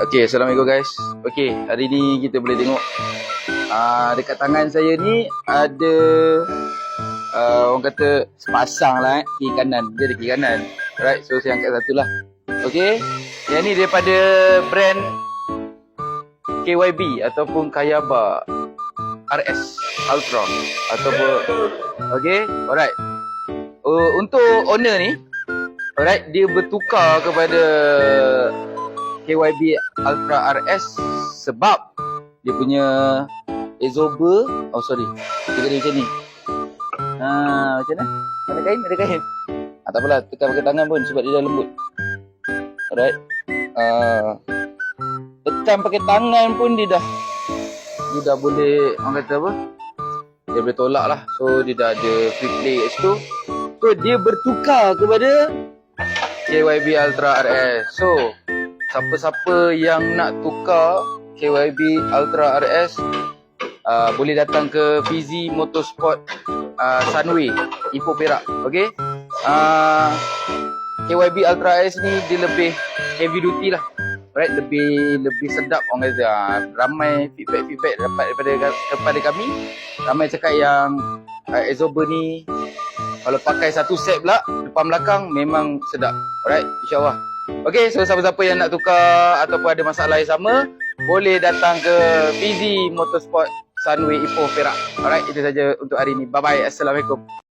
Okay, Assalamualaikum guys. Okay, hari ni kita boleh tengok dekat tangan saya ni ada orang kata sepasang lah kiri kanan. Dia ada kiri kanan. Alright, so saya angkat satu lah. Okay, yang ni daripada brand KYB ataupun Kayaba RS Ultra ataupun okay, alright. Untuk owner ni, alright, dia bertukar kepada KYB Ultra RS sebab dia punya absorber, dia kena macam ni. Macam mana? Ada kain? Ada kain? Tak apalah, tekan pakai tangan pun sebab dia dah lembut. Alright. Tekan pakai tangan pun dia dah boleh, orang kata apa? Dia boleh tolak lah. So dia dah ada free play kat situ. So dia bertukar kepada KYB Ultra RS. So siapa-siapa yang nak tukar KYB Ultra RS boleh datang ke Fizi Motorsport Sunway Ipoh Perak. Okay, KYB Ultra RS ni dia lebih heavy duty lah, right? Lebih sedap orang kata. Ramai feedback dapat kepada kami. Ramai cakap yang absorber ni kalau pakai satu set pula depan belakang memang sedap. Alright, insyaAllah. Okay, so siapa-siapa yang nak tukar ataupun ada masalah yang sama, boleh datang ke Fizi Motorsport Sunway Ipoh Perak. Alright, itu saja untuk hari ini. Bye-bye. Assalamualaikum.